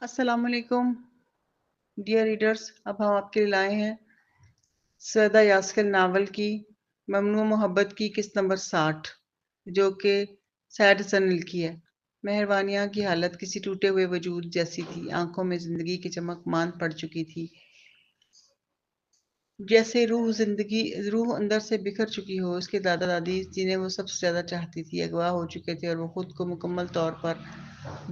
السلام علیکم dear readers, اب ہم آپ کے لیے لائے ہیں سیدہ یاسکن ناول کی ممنوع محبت کی قسط نمبر 60، جو کہ سیڈ سنل کی ہے۔ مہروانیہ کی حالت کسی ٹوٹے ہوئے وجود جیسی تھی، آنکھوں میں زندگی کی چمک ماند پڑ چکی تھی، جیسے روح اندر سے بکھر چکی ہو۔ اس کے دادا دادی جنہیں وہ سب سے زیادہ چاہتی تھی اغوا ہو چکے تھے، اور وہ خود کو مکمل طور پر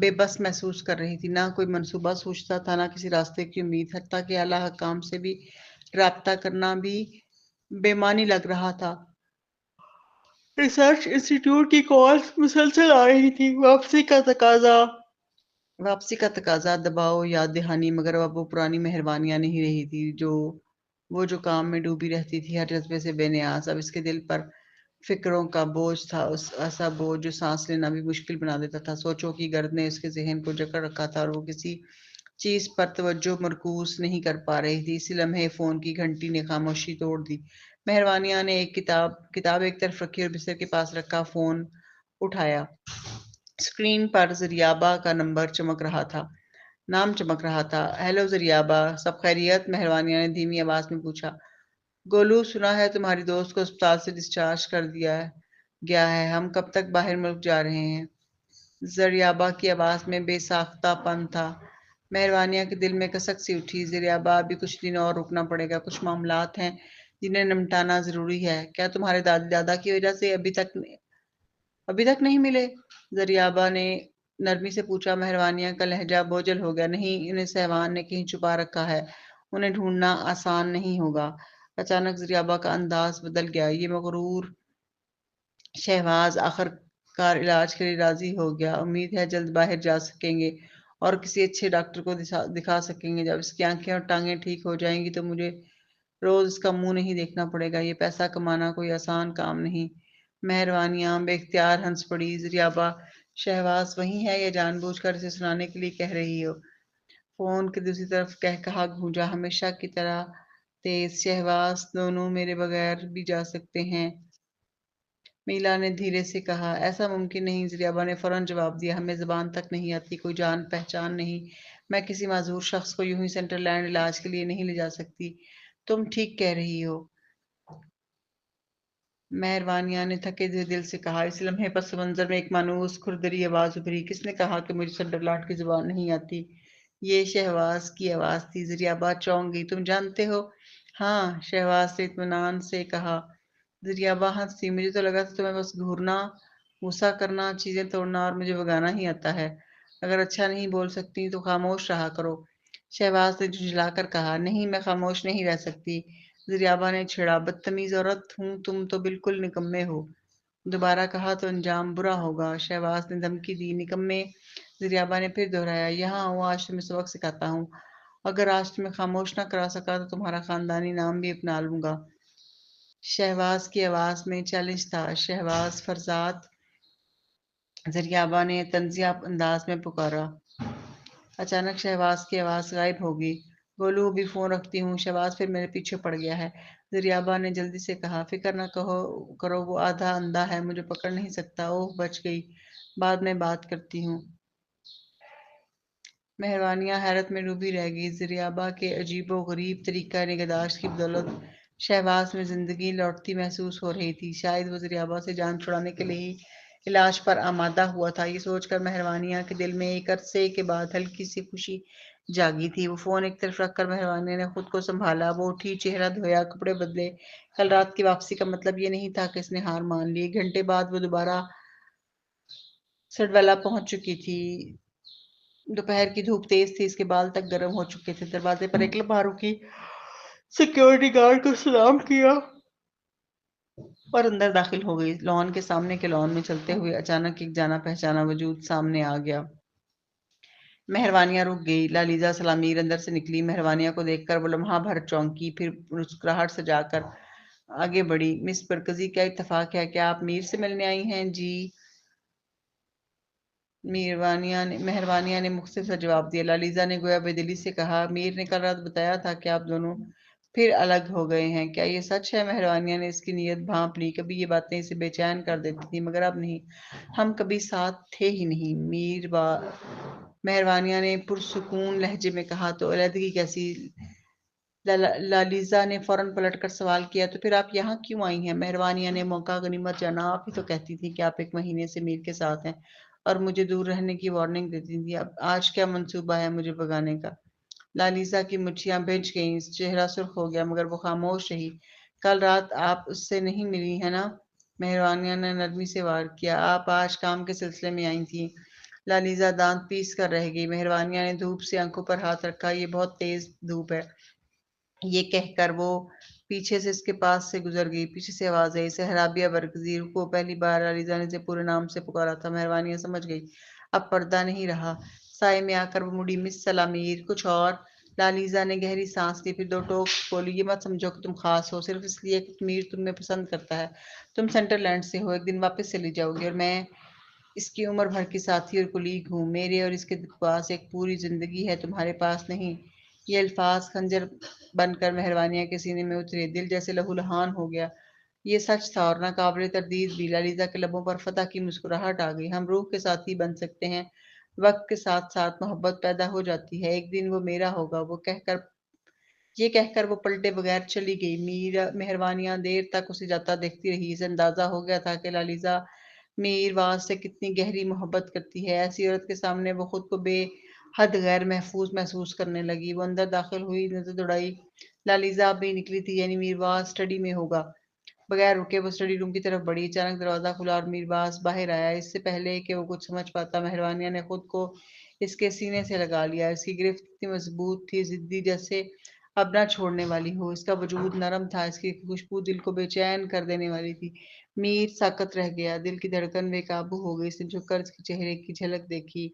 بے بس محسوس کر رہی تھی۔ نہ کوئی منصوبہ سوچتا تھا، نہ کسی راستے کی امید، حتیٰ کہ اعلیٰ حکام سے بھی رابطہ کرنا بھی بے معنی لگ رہا تھا۔ ریسرچ انسٹی ٹیوٹ کی کالز مسلسل آ رہی تھی، واپسی کا تقاضا، دباؤ، یاد دہانی، مگر اب وہ پرانی مہروانیاں نہیں رہی تھی جو کام میں ڈوبی رہتی تھی، ہر جذبے سے بے نیاز۔ اب اس کے دل پر فکروں کا بوجھ تھا، ایسا بوجھ جو سانس لینا بھی مشکل بنا دیتا تھا۔ سوچوں کی گرد نے اس کے ذہن کو جکڑ رکھا تھا، اور وہ کسی چیز پر توجہ مرکوز نہیں کر پا رہی تھی۔ اسی لمحے فون کی گھنٹی نے خاموشی توڑ دی۔ مہروانیہ نے ایک کتاب ایک طرف رکھی اور بستر کے پاس رکھا فون اٹھایا۔ اسکرین پر زریابہ کا نام چمک رہا تھا۔ ہیلو زریابہ، سب خیریت؟ مہروانیہ نے دھیمی آواز میں پوچھا۔ گولو، سنا ہے تمہاری دوست کو اسپتال سے ڈسچارج کر دیا گیا ہے، ہم کب تک باہر ملک جا رہے ہیں؟ زریابہ کی آواز میں بے ساختہ پن تھا۔ مہروانیہ کے دل میں کسک سی اٹھی۔ زریابہ، ابھی کچھ دن اور رکنا پڑے گا، کچھ معاملات ہیں جنہیں نمٹانا ضروری ہے۔ کیا تمہارے دادا کی وجہ سے ابھی تک نہیں ملے؟ زریابہ نے نرمی سے پوچھا۔ مہروانیہ کا لہجہ بوجھل ہو گیا۔ نہیں، انہیں سہوان نے کہیں چھپا رکھا ہے، انہیں ڈھونڈنا آسان نہیں ہوگا۔ اچانک زریابہ کا انداز بدل گیا۔ یہ مغرور شہباز آخر کار علاج کے لیے راضی ہو گیا۔ امید ہے جلد باہر جا سکیں گے اور کسی اچھے ڈاکٹر کو دکھا سکیں گے۔ جب اس کی آنکھیں اور ٹانگیں ٹھیک ہو جائیں گی تو مجھے روز اس کا منہ نہیں دیکھنا پڑے گا۔ یہ پیسہ کمانا کوئی آسان کام نہیں۔ مہروانیہ بے اختیار ہنس پڑی۔ زریابہ، شہباز وہی ہے یا جان بوجھ کر اسے سنانے کے لیے کہہ رہی ہو؟ فون کی دوسری طرف کہا گونجا، ہمیشہ کی طرح تیز۔ شہباز، دونوں میرے بغیر بھی جا سکتے ہیں، میلا نے دھیرے سے کہا۔ ایسا ممکن نہیں، زریابہ نے فوراً جواب دیا۔ ہمیں زبان تک نہیں آتی، کوئی جان پہچان نہیں۔ میں کسی معذور شخص کو یوں ہی سینٹرل لینڈ علاج کے لیے نہیں لے جا سکتی۔ تم ٹھیک کہہ رہی ہو، مہروانیہ نے تھکے ہوئے دل سے کہا۔ اس لمحے پس منظر میں ایک مانوس کھردری آواز ابھری۔ کس نے کہا کہ مجھے سینٹرل لینڈ کی زبان نہیں آتی؟ یہ شہباز کی آواز تھی۔ زریابہ چونک گئی۔ تم جانتے ہو؟ ہاں، شہباز نے اطمینان سے کہا۔ زریابہ ہنسی۔ مجھے تو لگا تھا تمہیں بس گھورنا، غصہ کرنا، چیزیں توڑنا اور مجھے بھگانا ہی آتا ہے۔ اگر اچھا نہیں بول سکتی تو خاموش رہا کرو، شہباز نے جھنجھلا کر کہا۔ نہیں، میں خاموش نہیں رہ سکتی، زریابہ نے چھیڑا۔ بدتمیز عورت ہوں، تم تو بالکل نکمے ہو، دوبارہ کہا تو انجام برا ہوگا، شہباز نے دھمکی دی۔ نکمے؟ زریابہ نے پھر دہرایا۔ یہاں آؤ، آج تمہیں سبق سکھاتا ہوں۔ اگر آج تمہیں خاموش نہ کرا سکا تو تمہارا خاندانی نام بھی اپنا لوں گا۔ شہباز کی آواز میں چیلنج تھا۔ شہباز فرزاد، زریابہ نے طنزیہ انداز میں پکارا۔ اچانک شہباز کی آواز غائب ہو گئی۔ گولو، ابھی فون رکھتی ہوں، شہباز پھر میرے پیچھے پڑ گیا ہے، زریابہ نے جلدی سے کہا۔ فکر نہ کرو، وہ آدھا اندھا ہے، مجھے پکڑ نہیں سکتا۔ اوہ، بچ گئی، بعد میں بات کرتی ہوں۔ مہروانیہ حیرت میں ڈوبی رہ گئی۔ زریابہ کے عجیب و غریب طریقہ نگہداشت کی بدولت شہباز میں زندگی لوٹتی محسوس ہو رہی تھی۔ شاید وہ زریابہ سے جان چھڑانے کے لیے ہی علاج پر آمادہ ہوا تھا۔ یہ سوچ کر مہروانیہ کے دل میں ایک عرصے کے بعد ہلکی سی خوشی جاگی تھی۔ وہ فون ایک طرف رکھ کر مہروانیہ نے خود کو سنبھالا۔ وہ اٹھی، چہرہ دھویا، کپڑے بدلے۔ کل رات کی واپسی کا مطلب یہ نہیں تھا کہ اس نے ہار مان لی۔ 1 گھنٹے بعد وہ دوبارہ سڈویلا پہنچ چکی تھی۔ دوپہر کی دھوپ تیز تھی، اس کے بال تک گرم ہو چکے تھے۔ دروازے پر ایک لمحہ رکی، سیکیورٹی گارڈ کو سلام کیا اور اندر داخل ہو گئی۔ لان کے سامنے کے لان میں چلتے ہوئے اچانک ایک جانا پہچانا وجود سامنے آ گیا۔ مہروانیہ رک گئی۔ لالیزا سلامیر اندر سے نکلی۔ مہروانیہ کو دیکھ کر وہ لمحہ بھر چونکی، پھر مسکراہٹ سجا کر آگے بڑھی۔ مس برکزئی، کیا اتفاق ہے؟ کیا آپ میر سے ملنے آئی ہیں؟ جی، مہروانیہ نے مختصر سا جواب دیا۔ لالیزا نے گویا بے دلی سے کہا۔ میر نے کل رات بتایا تھا کہ آپ دونوں پھر الگ ہو گئے ہیں، کیا یہ سچ ہے؟ مہروانیہ نے اس کی نیت بھانپ لی۔ کبھی یہ باتیں اسے بے چین کر دیتی تھیں، مگر اب نہیں، ہم کبھی ساتھ تھے ہی نہیں۔ مہروانیہ نے پرسکون لہجے میں کہا۔ تو علیحدگی کیسی؟ لالیزا نے فوراً پلٹ کر سوال کیا۔ تو پھر آپ یہاں کیوں آئی ہیں؟ مہروانیہ نے موقع غنیمت جانا۔ آپ ہی تو کہتی تھی کہ آپ 1 مہینے سے میر کے ساتھ ہیں اور مجھے دور رہنے کی وارننگ دیتی تھی۔ اب آج کیا منصوبہ ہے مجھے بھگانے کا؟ لالیزا کی مٹھیاں بھنج گئیں، چہرہ سرخ ہو گیا، مگر وہ خاموش رہی۔ کل رات آپ اس سے نہیں ملی ہے نا؟ مہروانیہ نے نرمی سے وار کیا۔ آپ آج کام کے سلسلے میں آئی تھیں۔ لالیزا دانت پیس کر رہ گئی۔ مہروانیہ نے دھوپ سے آنکھوں پر ہاتھ رکھا۔ یہ بہت تیز دھوپ ہے۔ یہ کہہ کر وہ پیچھے سے اس کے پاس سے گزر گئی۔ پیچھے سے آواز آئی، سہرابیہ برگزیر کو پہلی بار علیزا نے اسے پورے نام سے پکارا تھا۔ مہروانیہ سمجھ گئی اب پردہ نہیں رہا۔ سائے میں آ کر وہ مڑی، مس سلامیر، کچھ اور؟ لالیزا نے گہری سانس لی، پھر 2 ٹوک بولی، یہ مت سمجھو کہ تم خاص ہو صرف اس لیے کہ میر تمہیں پسند کرتا ہے۔ تم سنٹر لینڈ سے ہو، ایک دن واپس چلی جاؤ گی، اور میں اس کی عمر بھر کی ساتھی اور کلیگ ہوں۔ میرے اور اس کے پاس ایک پوری زندگی ہے، تمہارے پاس نہیں۔ یہ الفاظ خنجر بن کر مہروانیہ کے سینے میں اترے، دل جیسے لہو لہان ہو گیا۔ یہ سچ تھا اور ناقابل تردید بھی۔ لالیزا کے لبوں پر فتح کی مسکراہٹ آ گئی۔ ہم روح کے ساتھی بن سکتے ہیں، وقت کے ساتھ ساتھ محبت پیدا ہو جاتی ہے، ایک دن وہ میرا ہوگا۔ یہ کہہ کر وہ پلٹے بغیر چلی گئی۔ مہروانیہ دیر تک اسے جاتا دیکھتی رہی۔ اسے اندازہ ہو گیا تھا کہ لالیزا میرواز سے کتنی گہری محبت کرتی ہے۔ ایسی عورت کے سامنے وہ خود کو بے حد غیر محفوظ محسوس کرنے لگی۔ وہ اندر داخل ہوئی، نظر دوڑائی۔ لالیزا اب بھی نکلی تھی، یعنی میرواز اسٹڈی میں ہوگا۔ بغیر رکے وہ اسٹڈی روم کی طرف بڑھی۔ اچانک دروازہ کھلا اور میرواز باہر آیا۔ اس سے پہلے کہ وہ کچھ سمجھ پاتا، مہروانیہ نے خود کو اس کے سینے سے لگا لیا۔ اس کی گرفت اتنی مضبوط تھی، ضدی، جیسے اب نہ چھوڑنے والی ہو۔ اس کا وجود نرم تھا، اس کی خوشبو دل کو بے چین کر دینے والی تھی۔ میر ساکت رہ گیا، دل کی دھڑکن بے قابو ہو گئی۔ اس نے جھک کر اس کے چہرے کی جھلک دیکھی۔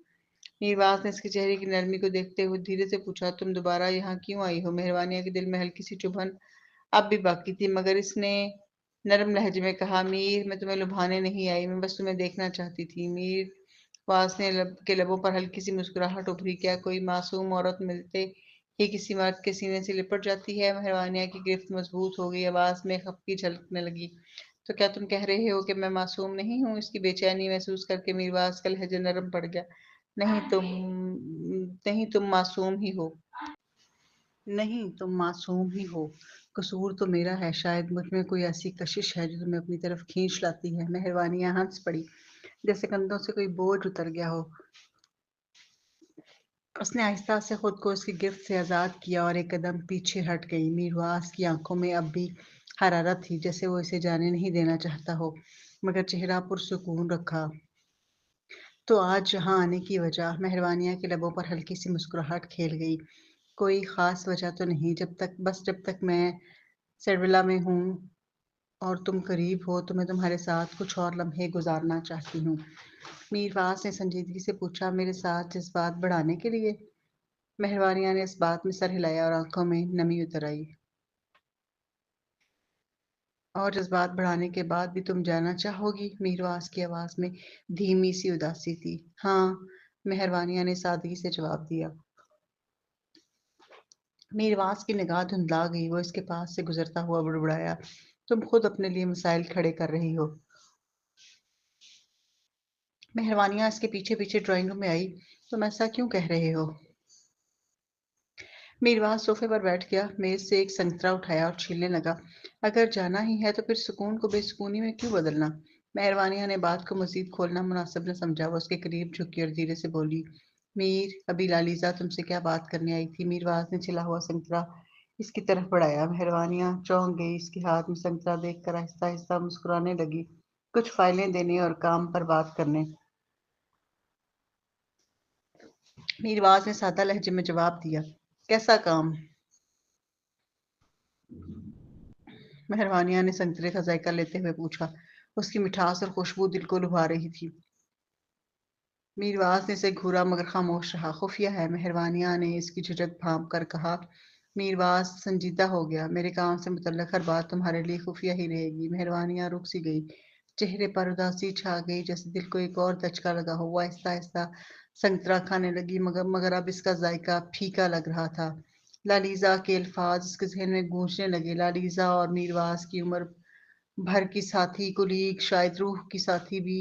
میرواز نے اس کے چہرے کی نرمی کو دیکھتے ہوئے دھیرے سے پوچھا، تم دوبارہ یہاں کیوں آئی ہو؟ مہروانیہ کے دل میں ہلکی سی چبھن اب بھی باقی تھی، مگر اس نے نرم لہجے میں کہا، میر، میں تمہیں لبھانے نہیں آئی، میں بس تمہیں دیکھنا چاہتی تھی۔ میرواز کے لبوں پر ہلکی سی مسکراہٹ ابھری۔ کیا کوئی معصوم عورت ملتے ہی کسی مرد کے سینے سے لپٹ جاتی ہے؟ مہروانیہ کی گرفت مضبوط ہو گئی، آواز میں خفگی جھلکنے لگی۔ تو کیا تم کہہ رہے ہو کہ میں معصوم نہیں ہوں؟ اس کی بے چینی محسوس کر کے میرواز کا لہجہ نرم پڑ گیا۔ نہیں تم معصوم ہی ہو۔ نہیں تم معصوم ہی ہو۔ قصور تو میرا ہے، شاید مجھ میں کوئی ایسی کشش ہے جو تمہیں اپنی طرف کھینچ لاتی ہے۔ مہروانیہ ہنس پڑی، جیسے کندھوں سے کوئی بوجھ اتر گیا ہو۔ اس نے آہستہ سے خود کو اس کی گرفت سے آزاد کیا اور ایک قدم پیچھے ہٹ گئی۔ میرواز کی آنکھوں میں اب بھی حرارت تھی، جیسے وہ اسے جانے نہیں دینا چاہتا ہو، مگر چہرہ پرسکون رکھا۔ تو آج یہاں آنے کی وجہ؟ مہروانیہ کے لبوں پر ہلکی سی مسکراہٹ کھیل گئی۔ کوئی خاص وجہ تو نہیں، جب تک میں سیڈولا میں ہوں اور تم قریب ہو تو میں تمہارے ساتھ کچھ اور لمحے گزارنا چاہتی ہوں۔ میرواز نے سنجیدگی سے پوچھا، میرے ساتھ جذبات بڑھانے کے لیے؟ مہروانیہ نے اس بات میں سر ہلایا اور آنکھوں میں نمی اتر آئی۔ اور جذبات بڑھانے کے بعد بھی تم جانا چاہو گی؟ میرواز کی آواز میں دھیمی سی اداسی تھی۔ ہاں، مہروانیہ نے سادگی سے جواب دیا۔ میرواز کی نگاہ دھندلا گئی، وہ اس کے پاس سے گزرتا ہوا بڑبڑایا، تم خود اپنے لیے مسائل کھڑے کر رہی ہو۔ مہروانیہ اس کے پیچھے پیچھے ڈرائنگ روم میں آئی۔ تم ایسا کیوں کہہ رہے ہو؟ میرواز صوفے پر بیٹھ گیا، میز سے ایک سنترا اٹھایا اور چھیلنے لگا۔ اگر جانا ہی ہے تو پھر سکون کو بے سکونی میں کیوں بدلنا؟ مہروانیہ نے بات کو مزید کھولنا مناسب نہ سمجھا۔ وہ اس کے قریب جھکی اور دھیرے سے بولی، میر، ابھی لالیزا تم سے کیا بات کرنے آئی تھی؟ میرواز نے چھلا ہوا سنترا اس کی طرف بڑھایا۔ مہروانیہ چونک گئی، اس کے ہاتھ میں سنترا دیکھ کر آہستہ آہستہ مسکرانے لگی۔ کچھ فائلیں دینے اور کام پر بات کرنے۔ میرواز نے سادہ لہجے میں جواب دیا۔ کیسا کام؟ مہروانیہ نے سنترے کا ذائقہ لیتے ہوئے پوچھا۔ اس کی مٹھاس اور خوشبو دل کو لبھا رہی تھی۔ میرواز نے اسے گھورا مگر خاموش رہا۔ خفیہ ہے، مہروانیہ نے اس کی جھجک بھانپ کر کہا۔ میرواز سنجیدہ ہو گیا، میرے کام سے متعلق ہر بات تمہارے لیے خفیہ ہی رہے گی۔ مہروانیہ رک سی گئی، چہرے پر اداسی چھا گئی، جیسے دل کو ایک اور دھچکا لگا ہو۔ وہ آہستہ آہستہ سنترا کھانے لگی، مگر اب اس کا ذائقہ پھیکا لگ رہا تھا۔ لالیزا کے الفاظ اس کے ذہن میں گونجنے لگے۔ لالیزا اور میرواز کی عمر بھر کی ساتھی، کولیگ، شاید روح کی ساتھی بھی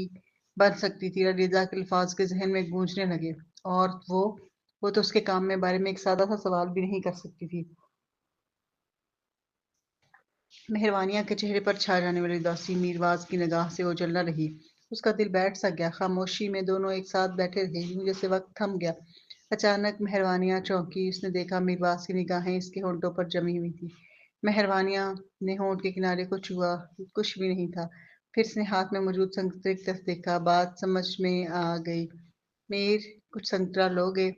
بن سکتی تھی۔ لالیزا کے الفاظ کے ذہن میں گونجنے لگے۔ اور وہ تو اس کے کام میں بارے میں ایک سادہ سا سوال بھی نہیں کر سکتی تھی۔ مہروانیہ کے چہرے پر چھا جانے والی اداسی میرواز کی نگاہ سے اوجھل نہ رہی۔ اس کا دل بیٹھ سا گیا۔ خاموشی میں دونوں ایک ساتھ بیٹھے رہے، یوں جیسے وقت تھم گیا۔ اچانک مہروانیہ چونکی۔ اس نے دیکھا میرواز کی نگاہیں اس کے ہونٹوں پر جمی ہوئی تھیں۔ مہروانیہ نے ہونٹ کے کنارے کو چھوا، کچھ بھی نہیں تھا۔ پھر اس نے ہاتھ میں موجود سنترے کی طرف دیکھا۔ بات سمجھ میں آ گئی۔ میر، کچھ سنترا لوگے؟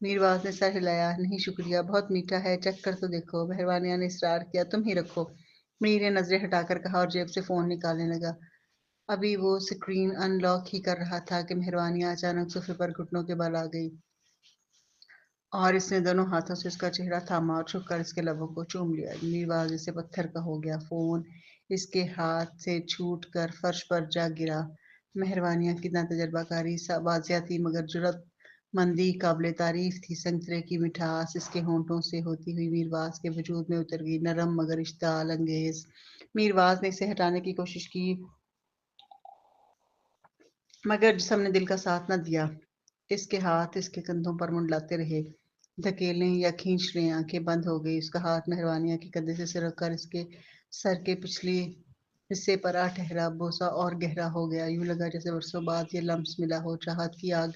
میرواز نے سر ہلایا۔ نہیں شکریہ، بہت میٹھا ہے، چکھ کر تو دیکھو۔ مہروانیہ نے اصرار کیا۔ تم ہی رکھو، میر نے نظریں ہٹا کر کہا اور جیب سے فون نکالنے لگا۔ ابھی وہ سکرین ان لاک ہی کر رہا تھا کہ مہروانیہ اچانک صوفے پر گھٹنوں کے بل آ گئی اور اس نے دونوں ہاتھوں سے اس کا چہرہ تھاما اور چھپ کر اس کے لبوں کو چوم لیا۔ میرواز جیسے پتھر کا ہو گیا۔ فون اس کے ہاتھ سے چھوٹ کر فرش پر جا گرا۔ مہروانیہ کتنا تجربہ کاری واضح تھی مگر جرأت مندی قابل تعریف تھی۔ سنترے کی مٹھاس اس کے ہونٹوں سے ہوتی ہوئی میرواز کے وجود میں اتر گئی، نرم مگر اشتعال انگیز۔ میرواز نے اسے ہٹانے کی کوشش کی مگر جسم نے دل کا ساتھ نہ دیا۔ اس کے ہاتھ اس کے کندھوں پر منڈلاتے رہے، دھکیلیں یا کھینچ لیں۔ آنکھیں بند ہو گئی۔ اس کا ہاتھ مہروانیہ کے کندھے سے سرک کر اس کے سر کے پچھلے حصے پر آ ٹھہرا۔ بوسہ اور گہرا ہو گیا۔ یوں لگا جیسے برسوں بعد یہ لمس ملا ہو۔ چاہت کی آگ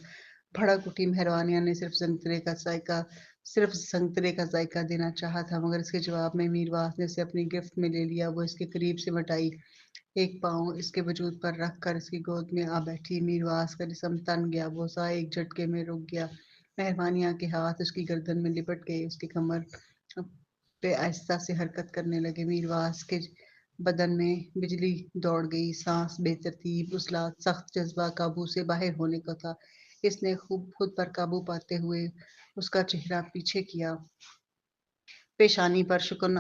بھڑک اٹھی۔ مہروانیہ نے صرف سنترے کا ذائقہ دینا چاہا تھا مگر اس کے جواب میں میرواز نے اسے اپنی گرفت میں لے لیا۔ وہ اس کے قریب سمٹ آئی، ایک پاؤں اس کے وجود پر رکھ کر اس کی گود میں آ بیٹھی۔ میرواز کا جسم تن گیا، بوسہ ایک جھٹکے میں رک گیا۔ مہروانیہ کے ہاتھ اس کی گردن میں لپٹ گئے، اس کی کمر پہ آہستہ سے حرکت کرنے لگے۔ میرواز کے بدن میں بجلی دوڑ گئی، سانس بے ترتیب، عضلات سخت، جذبہ قابو سے باہر ہونے کو تھا۔ اس نے خود پر قابو پاتے ہوئے اس کا چہرہ پیچھے کیا، پیشانی پر شکن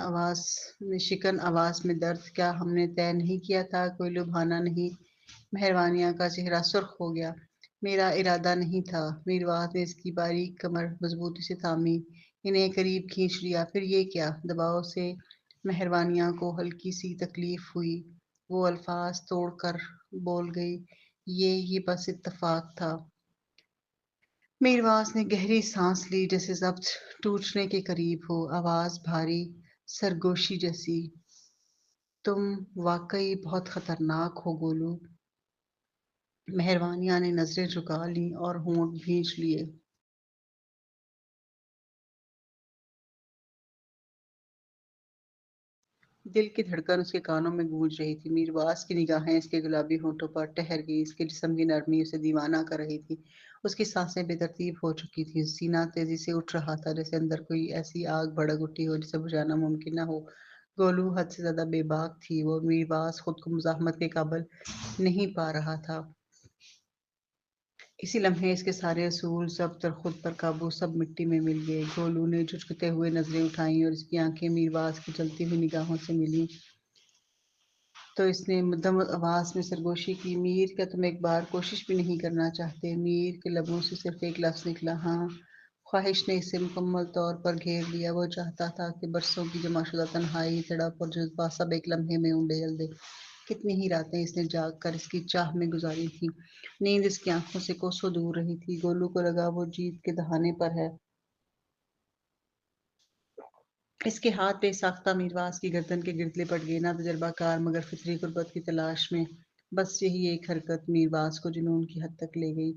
آواز میں درد۔ کیا ہم نے طے نہیں کیا تھا؟ کوئی لبھانا نہیں؟ مہروانیہ کا چہرہ سرخ ہو گیا۔ میرا ارادہ نہیں تھا۔ میرواز نے اس کی باریک کمر مضبوطی سے تھامی، انہیں قریب کھینچ لیا۔ پھر یہ کیا؟ دباؤ سے مہروانیہ کو ہلکی سی تکلیف ہوئی۔ وہ الفاظ توڑ کر بول گئی، یہ بس اتفاق تھا۔ میرواز نے گہری سانس لی، جیسے ضبط ٹوٹنے کے قریب ہو، آواز بھاری، سرگوشی جیسی۔ تم واقعی بہت خطرناک ہو گولو۔ مہروانیہ نے نظریں جھکا لیں اور ہونٹ بھینچ لیے۔ دل کی دھڑکن اس کے کانوں میں گونج رہی تھی۔ میرواز کی نگاہیں اس کے گلابی ہونٹوں پر ٹھہر گئی، اس کے جسم کی نرمی اسے دیوانہ کر رہی تھی۔ اس کی سانسیں بے ترتیب ہو چکی تھیں، سینہ تیزی سے اٹھ رہا تھا جیسے اندر کوئی ایسی آگ بھڑک اٹھی ہو جسے بجھانا ممکن نہ ہو۔ گولو حد سے زیادہ بے باک تھی۔ وہ میرواز خود کو مزاحمت کے قابل نہیں پا رہا تھا۔ اسی لمحے اس کے سارے اصول، ضبط اور خود پر قابو سب مٹی میں مل گئے۔ گولو نے جھٹکتے ہوئے نظریں اٹھائیں اور اس کی آنکھیں میرواز کی جلتی ہوئی نگاہوں سے ملیں تو اس نے مدھم آواز میں سرگوشی کی، میر، کیا تم ایک بار کوشش بھی نہیں کرنا چاہتے؟ میر کے لبوں سے صرف ایک لفظ نکلا، ہاں۔ خواہش نے اسے مکمل طور پر گھیر لیا۔ وہ چاہتا تھا کہ برسوں کی جمع شدہ تنہائی، تڑپ اور جذبہ سب ایک لمحے میں انڈیل دے۔ کتنی ہی راتیں اس نے جاگ کر اس کی چاہ میں گزاری تھیں۔ نیند اس کی آنکھوں سے کوسوں دور رہی تھی۔ گولو کو لگا وہ جیت کے دہانے پر ہے۔ اس کے ہاتھ بے ساختہ میرواز کی گردن کے گرد لپٹ گئے، نہ تجربہ کار مگر فطری قربت کی تلاش میں۔ بس یہی ایک حرکت میرواز کو جنون کی حد تک لے گئی۔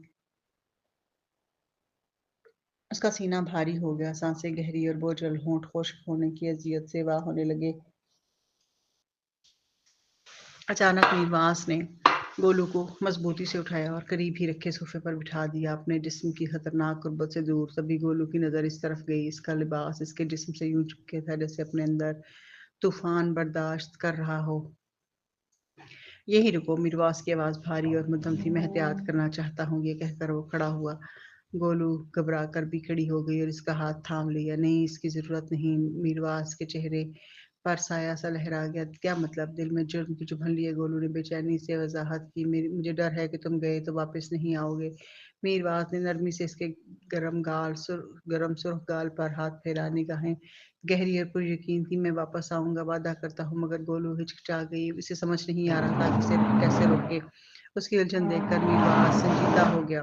اس کا سینہ بھاری ہو گیا، سانسیں گہری اور بوجھل، ہونٹ خشک ہونے کی اذیت سے واہ ہونے لگے۔ اچانک میرواز نے گولو کو مضبوطی سے اٹھایا اور قریب ہی رکھے صوفے پر بٹھا دیا، اپنے جسم کی خطرناک قربت سے دور۔ تبھی گولو کی نظر اس طرف گئی۔ اس کا لباس اس کے جسم سے یوں چپکے تھا جیسے اپنے اندر طوفان برداشت کر رہا ہو۔ یہی رکو، میرواز کی آواز بھاری اور مدھم تھی، میں احتیاط کرنا چاہتا ہوں۔ یہ کہہ کر وہ کھڑا ہوا۔ گولو گھبرا کر بھی کھڑی ہو گئی اور اس کا ہاتھ تھام لیا۔ نہیں، اس کی ضرورت نہیں۔ میرواز کے چہرے پر سایہ سا لہرا گیا۔ کیا مطلب؟ دل میں جرم کی چبھن لیے گولو نے بے چینی سے وضاحت کی، مجھے ڈر ہے کہ تم گئے تو واپس نہیں آؤ گے۔ میرواز نے نرمی سے اس کے گرم سرخ گال پر ہاتھ پھیرا، نگاہیں گہری اور پر یقین تھی۔ میں واپس آؤں گا، وعدہ کرتا ہوں۔ مگر گولو ہچکچا گئی، اسے سمجھ نہیں آ رہا تھا کہ اسے کیسے روکے۔ اس کی الجھن دیکھ کر میرواز سنجیدہ ہو گیا۔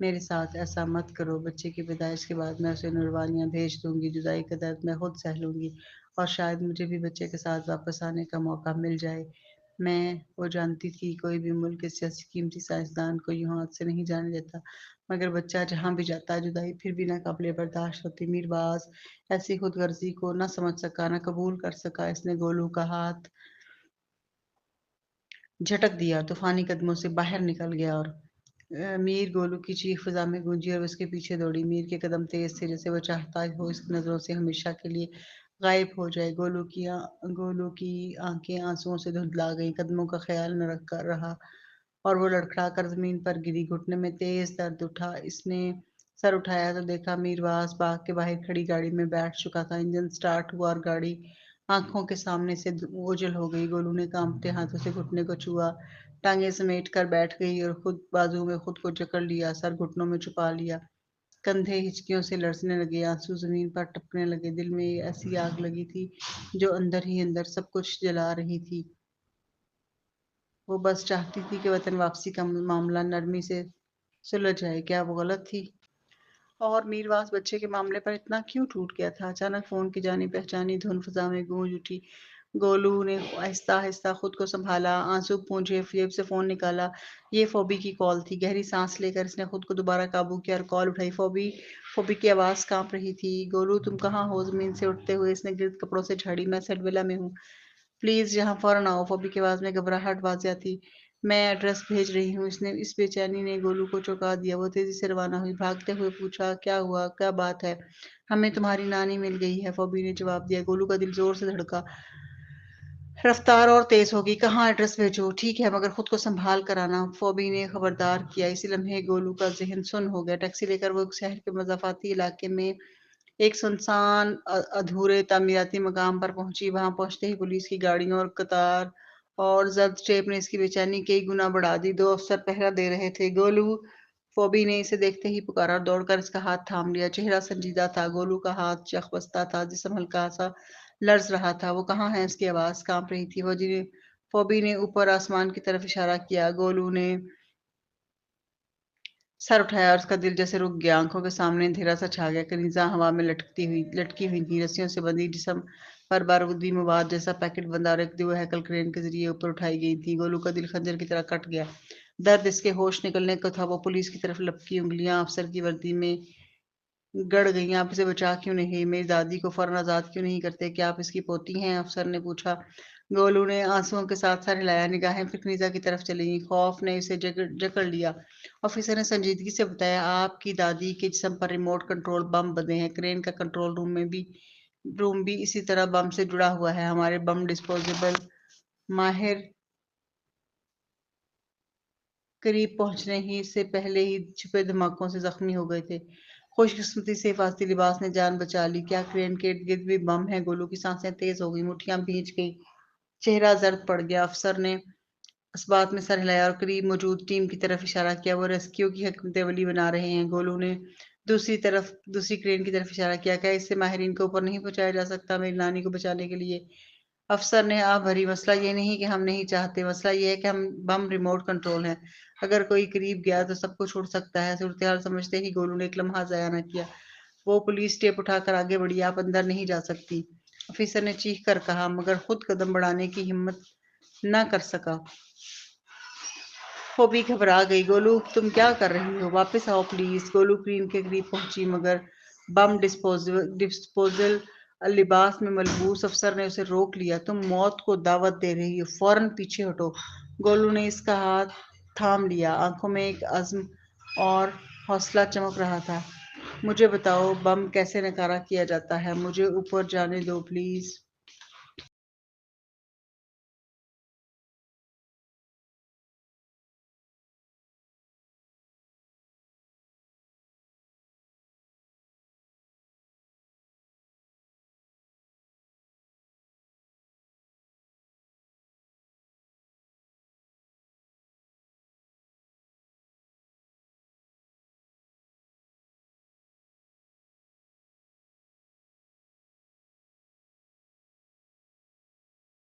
میرے ساتھ ایسا مت کرو، بچے کی پیدائش کے بعد میں اسے نوروانیاں بھیج دوں گی، جدائی کا درد میں خود سہ لوں گی اور شاید مجھے بھی بچے کے ساتھ واپس آنے کا موقع مل جائے۔ وہ جانتی تھی کوئی بھی ملک اس جیسی قیمتی سائنسدان کو یوں ہاتھ سے نہیں جانے دیتا، مگر بچہ جہاں بھی جاتا جدائی پھر بھی ناقابل برداشت ہوتی۔ میر باز ایسی خود غرضی کو نہ سمجھ سکا، نہ قبول کر سکا۔ اس نے گولو کا ہاتھ جھٹک دیا، طوفانی قدموں سے باہر نکل گیا اور میر گولو کی چیخ فضا میں گونجی اور اس کے پیچھے دوڑی۔ میر کے قدم تیز تھے جیسے وہ چاہتا ہو اس کی نظروں سے ہمیشہ کے لیے غائب ہو جائے۔ گولو کی آنکھیں آنسوؤں سے دھندلا گئیں، قدموں کا خیال نہ رہا اور وہ لڑکھڑا کر زمین پر گری۔ گھٹنے میں تیز درد اٹھا، اس نے سر اٹھایا تو دیکھا میر باز باغ کے باہر کھڑی گاڑی میں بیٹھ چکا تھا۔ انجن سٹارٹ ہوا اور گاڑی آنکھوں کے سامنے سے اوجھل ہو گئی۔ گولو نے کانپتے ہاتھوں سے گھٹنے کو چھوا، ٹانگیں سمیٹ کر بیٹھ گئی اور بازو میں خود کو جکڑ لیا، سر گھٹنوں میں چھپا لیا۔ کندھے ہچکیوں سے لرزنے لگے، آنسو زمین پر ٹپکنے لگے۔ دل میں ایسی آگ لگی تھی جو اندر ہی اندر سب کچھ جلا رہی تھی۔ وہ بس چاہتی تھی کہ وطن واپسی کا معاملہ نرمی سے سلجھ جائے۔ کیا وہ غلط تھی؟ اور میرواس بچے کے معاملے پر اتنا کیوں ٹوٹ گیا تھا؟ اچانک فون کی جانی پہچانی دھن فضا میں گونج اٹھی۔ گولو نے آہستہ آہستہ خود کو سنبھالا، آنسو پونچھے، جیب سے فون نکالا۔ یہ فوبی کی کال تھی۔ گہری سانس لے کر اس نے خود کو دوبارہ قابو کیا اور کال اٹھائی۔ فوبی کی آواز کانپ رہی تھی۔ گولو تم کہاں ہو؟ زمین سے اٹھتے ہوئے اس نے گرد کپڑوں سے جھاڑی۔ میں سیٹ ولا میں ہوں، پلیز یہاں فوراً آؤ۔ فوبی کی آواز میں گھبراہٹ واضح تھی۔ میں ایڈریس بھیج رہی ہوں۔ اس بے چینی نے گولو کو چونکا دیا۔ وہ تیزی سے روانہ ہوئی، بھاگتے ہوئے پوچھا کیا ہوا، کیا بات ہے؟ ہمیں تمہاری نانی مل گئی ہے، فوبی نے جواب دیا۔ گولو کا دل زور سے دھڑکا، رفتار اور تیز ہوگی۔ کہاں ایڈریس بھیجو؟ ٹھیک ہے مگر خود کو سنبھال کر آنا، فوبی نے خبردار کیا۔ اسی لمحے گولو کا ذہن سن ہو گیا۔ ٹیکسی لے کر وہ شہر کے مضافاتی علاقے میں ایک سنسان ادھورے تعمیراتی مقام پر پہنچی۔ وہاں پہنچتے ہی پولیس کی گاڑیوں اور قطار اور زرد ٹیپ نے اس کی بے چینی کئی گنا بڑھا دی۔ 2 افسر پہرا دے رہے تھے۔ گولو، فوبی نے اسے دیکھتے ہی پکارا اور دوڑ کر اس کا ہاتھ تھام لیا۔ چہرہ سنجیدہ تھا، گولو کا ہاتھ یخ بستہ تھا، جسم ہلکا سا لرز رہا تھا۔ وہ کہاں ہے؟ اس کی آواز کانپ رہی تھی۔ فوبی نے اوپر آسمان کی طرف اشارہ کیا۔ گولو نے سر اٹھایا اور اس کا دل جیسے رک گیا۔ آنکھوں کے سامنے اندھیرا سا چھا گیا۔ کنیزاں ہوا میں لٹکی ہوئی تھیں، رسیوں سے بندھی، جسم پر بارودی مواد جیسا پیکٹ بندھا اور ایک دیو ہیکل کرین کے ذریعے اوپر اٹھائی گئی تھیں۔ گولو کا دل خنجر کی طرح کٹ گیا۔ درد اس کے ہوش نکلنے کو تھا۔ وہ پولیس کی طرف لپکی، انگلیاں افسر کی وردی میں گڑ گئیں۔ آپ اسے بچا کیوں نہیں؟ میری دادی کو فوراً آزاد کیوں نہیں کرتے؟ کیا آپ اس کی پوتی ہیں؟ افسر نے پوچھا۔ گولو نے آنسوؤں کے ساتھ سر ہلایا، نگاہیں پھر کنیزا کی طرف چلی گئیں۔ خوف نے اسے جکڑ لیا۔ آفیسر نے سنجیدگی سے بتایا، آپ کی دادی کے جسم پر ریموٹ کنٹرول بم بندھے ہیں، کرین کا کنٹرول روم بھی اسی طرح بم سے جڑا ہوا ہے۔ ہمارے بم ڈسپوزیبل ماہر قریب پہنچنے سے پہلے ہی چھپے دھماکوں سے زخمی ہو گئے تھے۔ خوش قسمتی سے حفاظتی لباس نے جان بچا لی۔ کیا کرین کے ارد گرد بھی بم ہے؟ گولو کی سانسیں تیز ہو گئی، مٹھیاں بھیج گئی، چہرہ زرد پڑ گیا۔ افسر نے اس بات میں سر ہلایا اور قریب موجود ٹیم کی طرف اشارہ کیا۔ وہ ریسکیو کی حکمت عملی بنا رہے ہیں۔ گولو نے دوسری کرین کی طرف اشارہ کیا۔ کیا اس سے ماہرین کو اوپر نہیں پہنچایا جا سکتا میری نانی کو بچانے کے لیے؟ افسر نے آہ بھری، مسئلہ یہ نہیں کہ ہم نہیں چاہتے، مسئلہ یہ ہے کہ بم ریموٹ کنٹرول ہے، اگر کوئی قریب گیا تو سب کچھ اڑ سکتا ہے۔ صورتحال سمجھتے ہی گولو نے ایک لمحہ ضائع نہ کیا۔ وہ پولیس ٹیپ اٹھا کر آگے بڑھی۔ آپ اندر نہیں جا سکتی، آفیسر نے چیخ کر کہا، مگر خود قدم بڑھانے کی ہمت نہ کر سکا۔ فوبی گھبرا گئی۔ گولو تم کیا کر رہی ہو؟ واپس آؤ پلیز۔ گولو کرین کے قریب پہنچی، مگر بم ڈسپوزل لباس میں ملبوس افسر نے اسے روک لیا۔ تم موت کو دعوت دے رہی ہو، فوراً پیچھے ہٹو۔ گولو نے اس کا ہاتھ تھام لیا، آنکھوں میں ایک عزم اور حوصلہ چمک رہا تھا۔ مجھے بتاؤ بم کیسے نکارا کیا جاتا ہے؟ مجھے اوپر جانے دو پلیز۔